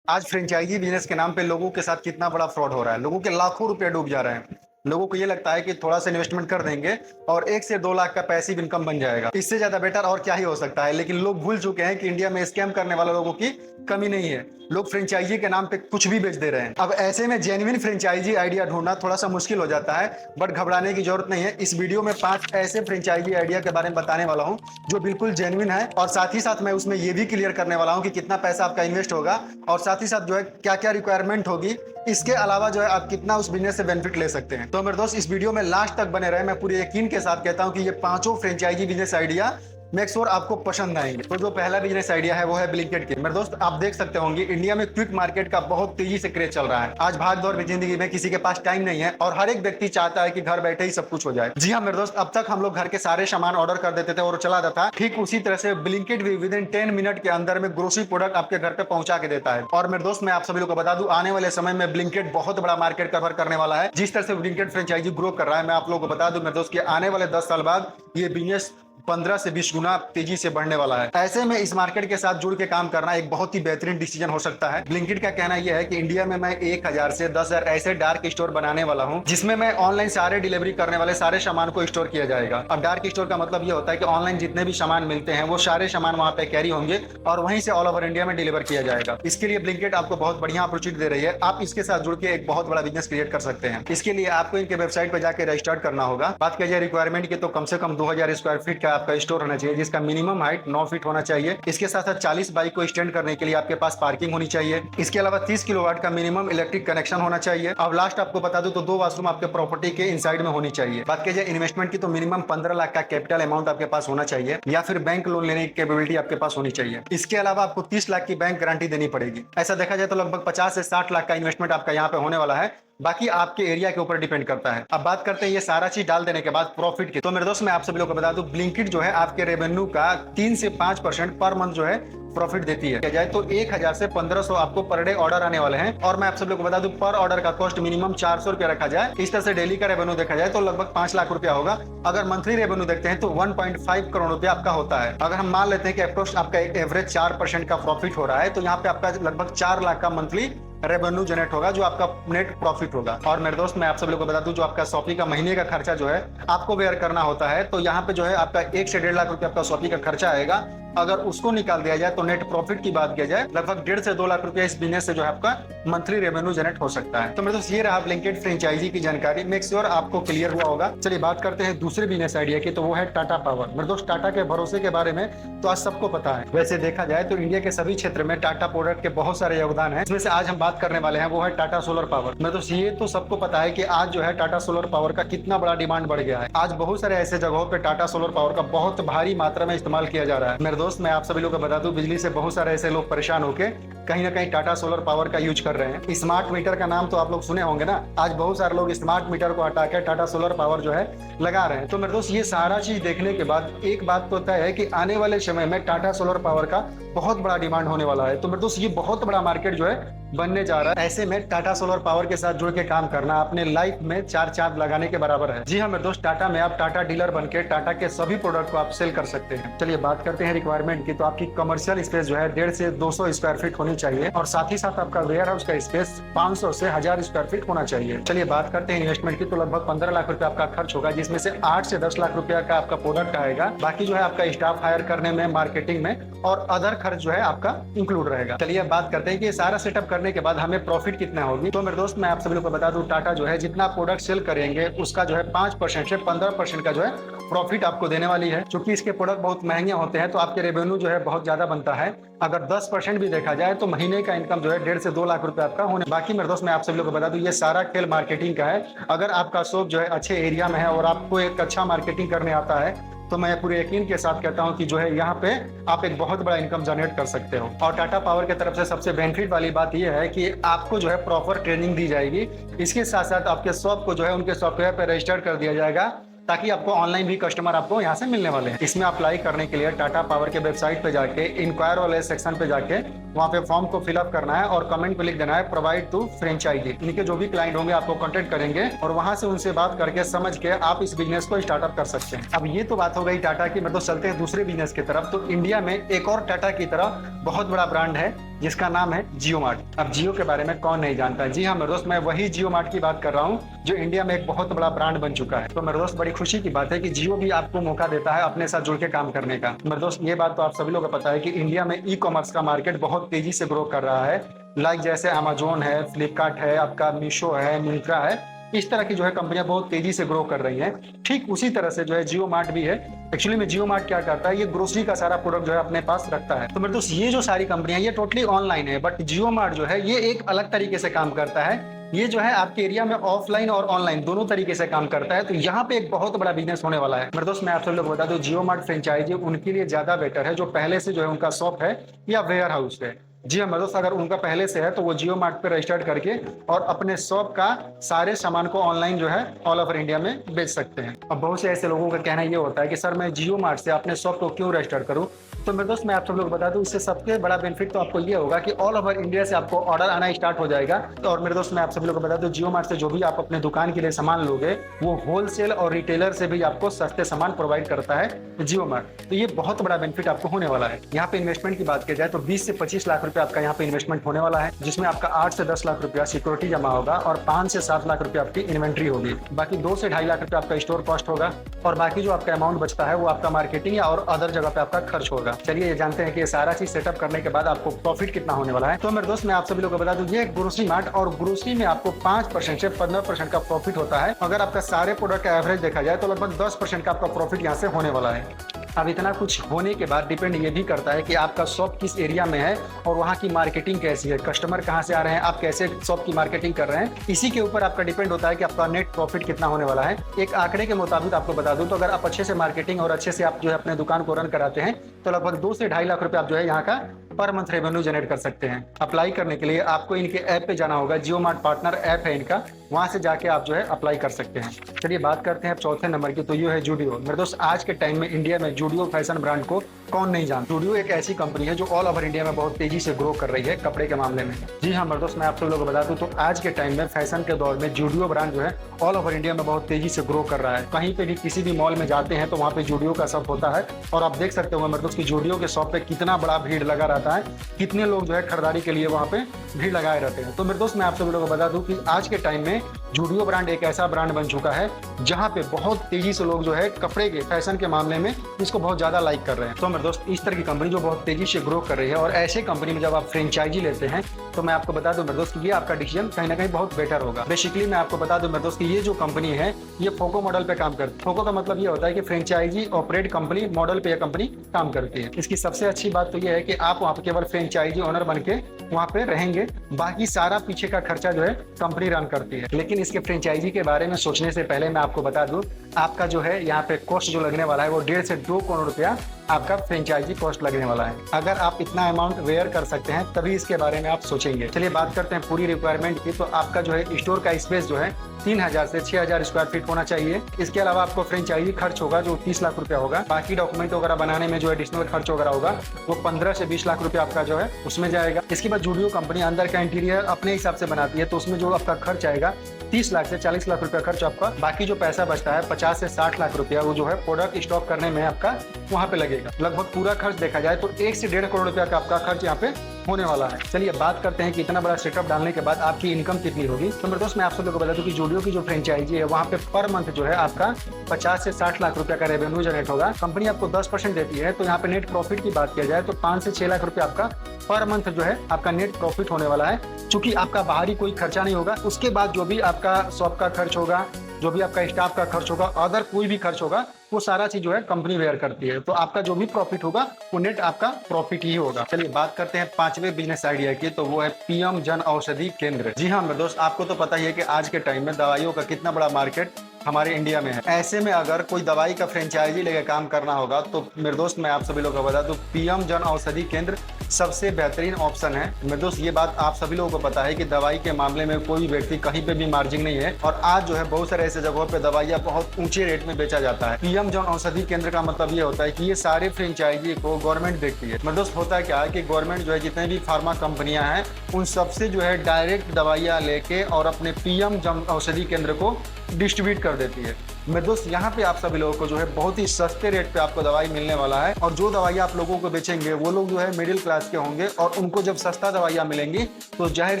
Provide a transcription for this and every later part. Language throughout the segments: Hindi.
आज फ्रेंचाइजी बिजनेस के नाम पे लोगों के साथ कितना बड़ा फ्रॉड हो रहा है। लोगों के लाखों रुपए डूब जा रहे हैं। लोगों को ये लगता है कि थोड़ा सा इन्वेस्टमेंट कर देंगे और 1 से 2 लाख का पैसिव इनकम बन जाएगा। इससे ज्यादा बेटर और क्या ही हो सकता है। लेकिन लोग भूल चुके हैं कि इंडिया में स्कैम करने वाले लोगों की कमी नहीं है। लोग फ्रेंचाइजी के नाम पे कुछ भी बेच दे रहे हैं। अब ऐसे में जेन्युइन फ्रेंचाइजी आइडिया ढूंढना थोड़ा सा मुश्किल हो जाता है, बट घबराने की जरूरत नहीं है। इस वीडियो में 5 ऐसे फ्रेंचाइजी आइडिया के बारे में बताने वाला हूं जो बिल्कुल जेन्युइन है, और साथ ही साथ मैं उसमें ये भी क्लियर करने वाला हूं कि कितना पैसा आपका इन्वेस्ट होगा और साथ ही साथ जो है क्या क्या रिक्वायरमेंट होगी। इसके अलावा जो है आप कितना उस बिजनेस से बेनिफिट ले सकते हैं। तो मेरे दोस्त इस वीडियो में लास्ट तक बने रहे। मैं पूरे यकीन के साथ कहता हूं कि ये पांचों franchise business idea make sure आपको पसंद आएंगे। तो जो पहला बिजनेस आइडिया है वो है ब्लिंकिट की। मेरे दोस्त आप देख सकते होंगे इंडिया में क्विक मार्केट का बहुत तेजी से क्रेज चल रहा है। आज भाग दौड़ की जिंदगी में किसी के पास टाइम नहीं है और हर एक व्यक्ति चाहता है कि घर बैठे ही सब कुछ हो जाए। जी हाँ मेरे दोस्त, अब तक हम लोग घर के सारे सामान ऑर्डर कर देते थे और चला जाता था। ठीक उसी तरह से ब्लिंकिट भी विद इन 10 मिनट के अंदर में ग्रोसरी प्रोडक्ट आपके घर पे पहुंचा के देता है। और मेरे दोस्त मैं आप सभी लोग को बता दूं, आने वाले समय में ब्लिंकिट बहुत बड़ा मार्केट कवर करने वाला है। जिस तरह से ब्लिंकिट फ्रेंचाइजी ग्रो कर रहा है, मैं आप लोगों को बता दूं मेरे दोस्त कि आने वाले 10 साल बाद ये बिजनेस 15 से 20 गुना तेजी से बढ़ने वाला है। ऐसे में इस मार्केट के साथ जुड़ के काम करना एक बहुत ही बेहतरीन डिसीजन हो सकता है। ब्लिंकिट का कहना यह है कि इंडिया में मैं 1000 से 10,000 ऐसे डार्क स्टोर बनाने वाला हूं जिसमें मैं ऑनलाइन सारे डिलीवरी करने वाले सारे सामान को स्टोर किया जाएगा। अब डार्क स्टोर का मतलब यह होता है कि ऑनलाइन जितने भी सामान मिलते हैं वो सारे सामान वहां पे कैरी होंगे और वहीं से ऑल ओवर इंडिया में डिलीवर किया जाएगा। इसके लिए ब्लिंकिट आपको बहुत बढ़िया अपॉर्चुनिटी दे रही है। आप इसके साथ जुड़ के एक बहुत बड़ा बिजनेस क्रिएट कर सकते हैं। इसके लिए आपको इनके वेबसाइट पर जाकर रजिस्टर करना होगा। बात की जाए रिक्वायरमेंट की तो कम से कम 2000 स्क्वायर फीट का आपका स्टोर होना चाहिए, जिसका मिनिमम हाइट 9 फीट होना चाहिए। इसके साथ साथ 40 बाइक को स्टैंड करने के लिए आपके पास पार्किंग होनी चाहिए। इसके अलावा 30 किलोवाट का मिनिमम इलेक्ट्रिक कनेक्शन होना चाहिए। अब लास्ट आपको बता दूं तो 2 वॉशरूम आपके प्रॉपर्टी के इनसाइड में होनी चाहिए। बात की जाए इन्वेस्टमेंट की तो मिनिमम 15 लाख का कैपिटल अमाउंट आपके पास होना चाहिए या फिर बैंक लोन लेने की कैपेबिलिटी आपके पास होनी चाहिए। इसके अलावा आपको 30 लाख की बैंक गारंटी देनी पड़ेगी। ऐसा देखा जाए तो लगभग 50 से 60 लाख का इन्वेस्टमेंट आपका यहाँ पे होने वाला है। बाकी आपके एरिया के ऊपर डिपेंड करता है। अब बात करते हैं ये सारा चीज डाल देने के बाद प्रॉफिट की। तो मेरे दोस्त मैं आप सभी लोगों को बता दूं, ब्लिंकिट जो है आपके रेवेन्यू का 3 से 5% पर मंथ जो है प्रॉफिट देती है। जाए तो 1000 से 1500 आपको पर डे ऑर्डर आने वाले हैं। और मैं आप सब लोग को बता दूं पर ऑर्डर का कॉस्ट मिनिमम 400 रुपया रखा जाए। इस तरह से डेली का रेवेन्यू देखा जाए तो लगभग 5 लाख रुपया होगा। अगर मंथली रेवेन्यू देखते हैं तो 1.5 करोड़ रुपया आपका होता है। अगर हम मान लेते हैं कि अप्रोक्स आपका एवरेज 4% का प्रॉफिट हो रहा है तो यहाँ पे आपका लगभग 4 लाख का मंथली रेवेन्यू जनरेट होगा जो आपका नेट प्रॉफिट होगा। और मेरे दोस्त मैं आप सब लोगों को बता दूं, जो आपका शॉपिंग का महीने का खर्चा जो है आपको बेयर करना होता है, तो यहाँ पे जो है आपका 1 से 1.5 लाख रुपया आपका शॉपिंग का खर्चा आएगा। अगर उसको निकाल दिया जाए तो नेट प्रॉफिट की बात किया जाए लगभग 1.5 से 2 लाख रुपया इस बिजनेस से जो है आपका मंथली रेवेन्यू जनरेट हो सकता है। तो मेरे दोस्त ये रहा ब्लिंकिट फ्रेंचाइजी की जानकारी। मेक श्योर आपको क्लियर हुआ होगा। चलिए बात करते हैं दूसरे बिजनेस आइडिया की, तो वो है टाटा पावर। मेरे दोस्त टाटा के भरोसे के बारे में तो आज सबको पता है। वैसे देखा जाए तो इंडिया के सभी क्षेत्र में टाटा प्रोडक्ट के बहुत सारे योगदान है। इसमें से आज हम बात करने वाले हैं वो है टाटा सोलर पावर। मेरे दोस्त ये तो सबको पता है कि आज जो है टाटा सोलर पावर का कितना बड़ा डिमांड बढ़ गया है। आज बहुत सारे ऐसे जगहों पे टाटा सोलर पावर का बहुत भारी मात्रा में इस्तेमाल किया जा रहा है। मेरे दोस्त मैं आप सभी लोग को बता दूं, बिजली से बहुत सारे ऐसे लोग परेशान होके कहीं ना कहीं टाटा सोलर पावर का यूज कर रहे हैं। स्मार्ट मीटर का नाम तो आप लोग सुने होंगे ना। आज बहुत सारे लोग स्मार्ट मीटर को हटा के टाटा सोलर पावर जो है लगा रहे हैं। तो मेरे दोस्त ये सारा चीज देखने के बाद एक बात तो तय है कि आने वाले समय में टाटा सोलर पावर का बहुत बड़ा डिमांड होने वाला है। तो मेरे दोस्त ये बहुत बड़ा मार्केट जो है बनने जा रहा है। ऐसे में टाटा सोलर पावर के साथ जुड़ के काम करना अपने लाइफ में 4 चांद लगाने के बराबर है। जी हाँ मेरे दोस्त, टाटा में आप टाटा डीलर बनके टाटा के सभी प्रोडक्ट को आप सेल कर सकते हैं। चलिए बात करते हैं रिक्वायरमेंट की। तो आपकी कमर्शियल स्पेस जो है 150 से 200 स्क्वायर फीट होनी चाहिए और साथ ही साथ आपका वेयर हाउस का स्पेस 500 से 1000 स्क्वायर फीट होना चाहिए। चलिए बात करते हैं इन्वेस्टमेंट की। तो लगभग 15 लाख रुपया आपका खर्च होगा, जिसमें से 8 से 10 लाख रुपया का आपका प्रोडक्ट आएगा। बाकी जो है आपका स्टाफ हायर करने में, मार्केटिंग में और अदर खर्च जो है आपका इंक्लूड रहेगा। चलिए बात करते हैं कि सारा सेटअप करने के बाद हमें प्रॉफिट कितना होगी। तो मेरे दोस्त मैं आप सभी लोग को बता दूं, टाटा जो है जितना प्रोडक्ट सेल करेंगे उसका जो है 5% से 15% का जो है प्रॉफिट आपको देने वाली है। क्योंकि इसके प्रोडक्ट बहुत महंगे होते हैं तो आपके रेवेन्यू जो है बहुत ज्यादा बनता है। अगर 10% भी देखा जाए तो महीने का इनकम जो है 1.5 से 2 लाख रुपए आपका होने। बाकी मेरे दोस्त मैं आप सभी लोग को बता दूं, ये सारा खेल मार्केटिंग का है। अगर आपका शॉप जो है अच्छे एरिया में है और आपको एक अच्छा मार्केटिंग करने आता है तो मैं पूरे यकीन के साथ कहता हूं कि जो है यहाँ पे आप एक बहुत बड़ा इनकम जनरेट कर सकते हो। और टाटा पावर की तरफ से सबसे बेनिफिट वाली बात यह है कि आपको जो है प्रॉपर ट्रेनिंग दी जाएगी। इसके साथ साथ आपके शॉप को जो है उनके सॉफ्टवेयर पर रजिस्टर कर दिया जाएगा ताकि आपको ऑनलाइन भी कस्टमर आपको यहाँ से मिलने वाले हैं। इसमें अप्लाई करने के लिए टाटा पावर के वेबसाइट पे जाके इंक्वायर वाले सेक्शन पे जाके वहाँ पे फॉर्म को फिलअप करना है और कमेंट पे लिख देना है प्रोवाइड टू फ्रेंचाइजी। इनके जो भी क्लाइंट होंगे आपको कांटेक्ट करेंगे और वहां से उनसे बात करके समझ के आप इस बिजनेस को स्टार्टअप कर सकते हैं। अब ये तो बात हो गई टाटा की। मतलब चलते हैं दूसरे बिजनेस की तरफ। तो इंडिया में एक और टाटा की तरह बहुत बड़ा ब्रांड है जिसका नाम है जियो मार्ट। अब जियो के बारे में कौन नहीं जानता है। जी हाँ मेरे दोस्त, मैं वही जियो मार्ट की बात कर रहा हूँ जो इंडिया में एक बहुत बड़ा ब्रांड बन चुका है। तो मेरे दोस्त बड़ी खुशी की बात है कि जियो भी आपको मौका देता है अपने साथ जुड़ के काम करने का। मेरे दोस्त ये बात तो आप सभी लोगों को पता है कि इंडिया में ई कॉमर्स का मार्केट बहुत तेजी से ग्रो कर रहा है। लाइक जैसे अमेजोन है, फ्लिपकार्ट है, आपका मीशो है, मिंत्रा है, इस तरह की जो है कंपनियां बहुत तेजी से ग्रो कर रही हैं। ठीक उसी तरह से जो है जियो मार्ट भी है। एक्चुअली में जियो मार्ट क्या करता है, ये ग्रोसरी का सारा प्रोडक्ट जो है अपने पास रखता है। तो मेरे दोस्त ये जो सारी कंपनियां ये टोटली ऑनलाइन है, बट जियो मार्ट जो है ये एक अलग तरीके से काम करता है। ये जो है आपके एरिया में ऑफलाइन और ऑनलाइन दोनों तरीके से काम करता है। तो यहाँ पे एक बहुत बड़ा बिजनेस होने वाला है। मेरे दोस्त मैं आप सब लोग बता दूं, जियो मार्ट फ्रेंचाइजी उनके लिए ज्यादा बेटर है जो पहले से जो है उनका शॉप है या वेयर हाउस है। जी हाँ मेरे दोस्त, अगर उनका पहले से है तो वो जियो मार्ट पे रजिस्टर्ड करके और अपने शॉप का सारे सामान को ऑनलाइन जो है ऑल ओवर इंडिया में बेच सकते हैं। अब बहुत से ऐसे लोगों का कहना ये होता है कि सर मैं जियो मार्ट से अपने शॉप को क्यों रजिस्टर्ड करूं। तो मेरे दोस्त मैं आप सब लोग बता दूं, इससे सबसे बड़ा बेनिफिट तो आपको ये होगा कि ऑल ओवर इंडिया से आपको ऑर्डर आना स्टार्ट हो जाएगा। और मेरे दोस्त मैं आप सभी लोग बता दूं, जियो मार्ट से जो भी आप अपने दुकान के लिए सामान लोगे वो होलसेल और रिटेलर से भी आपको सस्ते सामान प्रोवाइड करता है जियो मार्ट। तो ये बहुत बड़ा बेनिफिट आपको होने वाला है। यहाँ पे इन्वेस्टमेंट की बात की जाए तो 20 से 25 लाख रुपए आपका यहाँ पे इन्वेस्टमेंट होने वाला है, जिसमें आपका 8 से 10 लाख रुपया सिक्योरिटी जमा होगा और 5 से 7 लाख रुपया आपकी इन्वेंट्री होगी। बाकी 2 से 2.5 लाख रुपया आपका स्टोर कॉस्ट होगा और बाकी जो आपका अमाउंट बचता है वो आपका मार्केटिंग या और अदर जगह पे आपका खर्च होगा। चलिए ये जानते हैं कि ये सारा चीज सेटअप करने के बाद आपको प्रॉफिट कितना होने वाला है। तो मेरे दोस्त मैं आप सभी लोगों को बता दूं, ये ग्रोसरी मार्ट और ग्रोसरी में आपको 5% से 15% का प्रॉफिट होता है। अगर आपका सारे प्रोडक्ट का एवरेज देखा जाए तो लगभग 10% का आपका प्रॉफिट यहाँ से होने वाला है। अब इतना कुछ होने के बाद डिपेंड ये भी करता है कि आपका शॉप किस एरिया में है और वहाँ की मार्केटिंग कैसी है, कस्टमर कहाँ से आ रहे हैं, आप कैसे शॉप की मार्केटिंग कर रहे हैं। इसी के ऊपर आपका डिपेंड होता है कि आपका नेट प्रॉफिट कितना होने वाला है। एक आंकड़े के मुताबिक आपको बता दूं तो अगर आप अच्छे से मार्केटिंग और अच्छे से आप जो है अपने दुकान को रन कराते हैं तो लगभग 2 से 2.5 लाख रुपए आप जो है यहाँ का पर मंथ रेवेन्यू जनरेट कर सकते हैं। अप्लाई करने के लिए आपको इनके ऐप पे जाना होगा, जियो मार्ट पार्टनर ऐप है इनका, वहां से जाके आप जो है अप्लाई कर सकते हैं। चलिए बात करते हैं अब चौथे नंबर की, तो ये है जूडियो। मेरे दोस्त आज के टाइम में इंडिया में जूडियो फैशन ब्रांड को कौन नहीं जानता। जूडियो एक ऐसी कंपनी है जो ऑल ओवर इंडिया में बहुत तेजी से ग्रो कर रही है कपड़े के मामले में। जी हाँ मेरे दोस्त मैं आप सब लोगों को बता दूं तो आज के टाइम में फैशन के दौर में जूडियो ब्रांड जो है ऑल ओवर इंडिया में बहुत तेजी से ग्रो कर रहा है। कहीं पे भी किसी भी मॉल में जाते हैं तो वहाँ पे जूडियो का शॉप होता है और आप देख सकते हो मेरे दोस्त की जूडियो के शॉप पे कितना बड़ा भीड़ लगा रहता है, कितने लोग जो है खरीदारी के लिए वहाँ पे भीड़ लगाए रहते हैं। तो मेरे दोस्त मैं आप सभी लोगों को बता दूं कि आज के टाइम में जूडियो ब्रांड एक ऐसा ब्रांड बन चुका है जहाँ पे बहुत तेजी से लोग जो है कपड़े के फैशन के मामले में इसको बहुत ज्यादा लाइक कर रहे हैं। तो मेरे दोस्त इस तरह की कंपनी जो बहुत तेजी से ग्रो कर रही है और ऐसे कंपनी में जब आप फ्रेंचाइजी लेते हैं तो मैं आपको बता दूं मेरे दोस्त ये आपका डिसीजन कहीं ना कहीं बहुत बेटर होगा। बेसिकली मैं आपको बता दूं मेरे दोस्त ये जो कंपनी है ये फोको मॉडल पे काम करती है। फोको का मतलब ये होता है कि फ्रेंचाइजी ऑपरेट कंपनी मॉडल पे यह कंपनी काम करती है। इसकी सबसे अच्छी बात तो ये है कि आप वहाँ पे केवल फ्रेंचाइजी ओनर बन के वहाँ पे रहेंगे, बाकी सारा पीछे का खर्चा जो है कंपनी रन करती है। लेकिन इसके फ्रेंचाइजी के बारे में सोचने से पहले मैं आपको बता दूं आपका जो है यहाँ पे कॉस्ट जो लगने वाला है वो 1.5 से 2 करोड़ रुपया आपका फ्रेंचाइजी कॉस्ट लगने वाला है। अगर आप इतना अमाउंट वेयर कर सकते हैं तभी इसके बारे में आप सोचेंगे। चलिए बात करते हैं पूरी रिक्वायरमेंट की। तो आपका जो है स्टोर का स्पेस जो है 3000 से 6000 स्क्वायर फीट होना चाहिए। इसके अलावा आपको फ्रेंचाइजी खर्च होगा जो 30 लाख रुपया होगा। बाकी डॉक्यूमेंट वगैरह बनाने में जो एडिशनल खर्च वगैरह होगा वो 15 से 20 लाख रुपया आपका जो है उसमें जाएगा। इसके बाद जूडियो कंपनी अंदर का इंटीरियर अपने हिसाब से बनाती है तो उसमें जो आपका खर्च आएगा 30 लाख से 40 लाख रुपया खर्च आपका। बाकी जो पैसा बचता है 50 से 60 लाख रुपया वो जो है प्रोडक्ट स्टॉक करने में आपका वहाँ पे लगेगा। लगभग पूरा खर्च देखा जाए तो 1 से 1.5 करोड़ रुपया का आपका खर्च यहाँ पे होने वाला है। चलिए बात करते हैं कि इतना बड़ा सेटअप डालने के बाद आपकी इनकम कितनी होगी। तो मेरे दोस्त मैं आप सब लोगों को बता दूं कि जूडियो की जो फ्रेंचाइजी है वहाँ पे पर मंथ जो है आपका 50 से 60 लाख रुपया का रेवेन्यू जनरेट होगा। कंपनी आपको 10% देती है तो यहाँ पे नेट प्रॉफिट की बात किया जाए तो 5 से 6 लाख रुपया आपका पर मंथ जो है आपका नेट प्रॉफिट होने वाला है। चूंकि आपका बाहरी कोई खर्चा नहीं होगा, उसके बाद जो भी आपका शॉप का खर्च होगा, जो भी आपका स्टाफ का खर्च होगा, अदर कोई भी खर्च होगा वो सारा चीज जो है कंपनी वेयर करती है। तो आपका जो भी प्रॉफिट होगा वो नेट आपका प्रॉफिट ही होगा। चलिए बात करते हैं 5वें बिजनेस आइडिया की, तो वो है पीएम जन औषधि केंद्र। जी हाँ मेरे दोस्त आपको तो पता ही है कि आज के टाइम में दवाइयों का कितना बड़ा मार्केट हमारे इंडिया में है। ऐसे में अगर कोई दवाई का फ्रेंचाइजी लेकर काम करना होगा तो मेरे दोस्त मैं आप सभी लोगों को बता दूं पीएम जन औषधि केंद्र सबसे बेहतरीन ऑप्शन है। मेरे दोस्त ये बात आप सभी लोगों को पता है कि दवाई के मामले में कोई व्यक्ति कहीं पे भी मार्जिन नहीं है और आज जो है बहुत सारे ऐसे जगहों पे दवाइयाँ बहुत ऊंचे रेट में बेचा जाता है। पीएम जन औषधि केंद्र का मतलब ये होता है कि ये सारे फ्रेंचाइजी को गवर्नमेंट देखती है। मेरे दोस्त होता क्या है कि गवर्नमेंट जो है जितने भी फार्मा कंपनियां हैं उन सबसे जो है डायरेक्ट दवाइयाँ लेके और अपने पीएम जन औषधि केंद्र को डिस्ट्रीब्यूट कर देती है। मेरे दोस्त यहाँ पे आप सभी लोगों को जो है बहुत ही सस्ते रेट पे आपको दवाई मिलने वाला है, और जो दवाइयाँ आप लोगों को बेचेंगे वो लोग जो है मिडिल क्लास के होंगे, और उनको जब सस्ता दवाइयाँ मिलेंगी तो जाहिर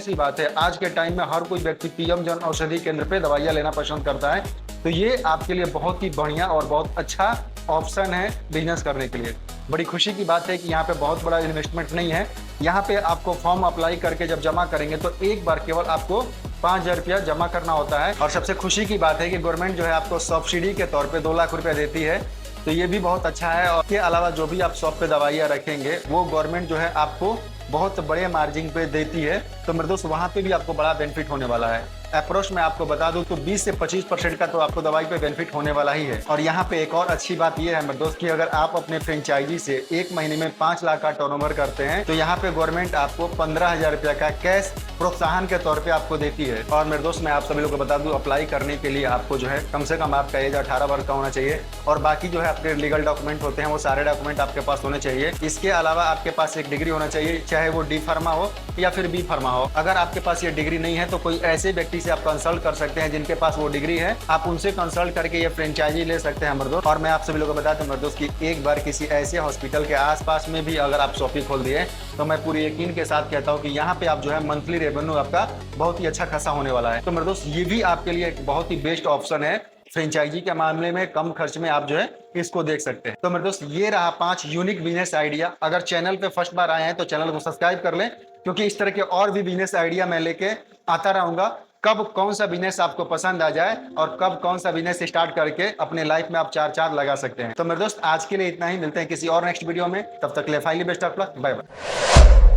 सी बात है आज के टाइम में हर कोई व्यक्ति पीएम जन औषधि केंद्र पे दवाइयाँ लेना पसंद करता है। तो ये आपके लिए बहुत ही बढ़िया और बहुत अच्छा ऑप्शन है बिजनेस करने के लिए। बड़ी खुशी की बात है कि यहाँ पे बहुत बड़ा इन्वेस्टमेंट नहीं है। यहाँ पे आपको फॉर्म अप्लाई करके जब जमा करेंगे तो एक बार केवल आपको 5,000 रुपया जमा करना होता है। और सबसे खुशी की बात है कि गवर्नमेंट जो है आपको सब्सिडी के तौर पे 2 लाख रुपया देती है, तो ये भी बहुत अच्छा है। और इसके अलावा जो भी आप शॉप पे दवाइयाँ रखेंगे वो गवर्नमेंट जो है आपको बहुत बड़े मार्जिन पे देती है। तो मेरे दोस्त वहाँ पे भी आपको बड़ा बेनिफिट होने वाला है। अप्रोच में आपको बता दूं तो 20 से 25% का तो आपको दवाई पे बेनिफिट होने वाला ही है। और यहाँ पे एक और अच्छी बात ये है मेरे दोस्त कि अगर आप अपने फ्रेंचाइजी से एक महीने में 5 लाख का टर्नओवर करते हैं तो यहाँ पे गवर्नमेंट आपको 15,000 रुपया का कैश प्रोत्साहन के तौर पे आपको देती है। और मेरे दोस्त मैं आप सभी लोगों को बता दूं अप्लाई करने के लिए आपको जो है कम से कम आपका एज 18 वर्ष का होना चाहिए, और बाकी जो है आपके लीगल डॉक्यूमेंट होते हैं वो सारे डॉक्यूमेंट आपके पास होने चाहिए। इसके अलावा आपके पास एक डिग्री होना चाहिए, चाहे वो डी फार्मा हो या फिर बी फार्मा हो। अगर आपके पास ये डिग्री नहीं है तो कोई ऐसे व्यक्ति से आप कंसल्ट कर सकते हैं जिनके पास वो डिग्री है, आप उनसे कंसल्ट करके ये फ्रेंचाइजी ले सकते हैं मेरे दोस्त। और मैं आप सभी लोगों को बता दूं मेरे दोस्त कि एक बार किसी ऐसे हॉस्पिटल के आसपास में भी अगर आप शॉपिंग खोल दिए तो मैं पूरी यकीन के साथ कहता हूं कि यहाँ पे आप जो है मंथली रेवेन्यू आपका बहुत ही अच्छा खासा होने वाला है। तो मेरे दोस्त ये भी आपके लिए एक बहुत ही बेस्ट ऑप्शन है। फ्रेंचाइजी के मामले में कम खर्च में आप जो है इसको देख सकते हैं। तो मेरे दोस्त ये रहा 5 यूनिक बिजनेस आइडिया। अगर चैनल पे फर्स्ट बार आए हैं तो चैनल को सब्सक्राइब कर लें, क्योंकि इस तरह के और भी बिजनेस आइडिया मैं लेके आता रहूंगा। कब कौन सा बिजनेस आपको पसंद आ जाए और कब कौन सा बिजनेस स्टार्ट करके अपने लाइफ में आप 4 चांद लगा सकते हैं। तो मेरे दोस्त आज के लिए इतना ही, मिलते हैं किसी और नेक्स्ट वीडियो में। तब तक ले finally best of luck, bye bye.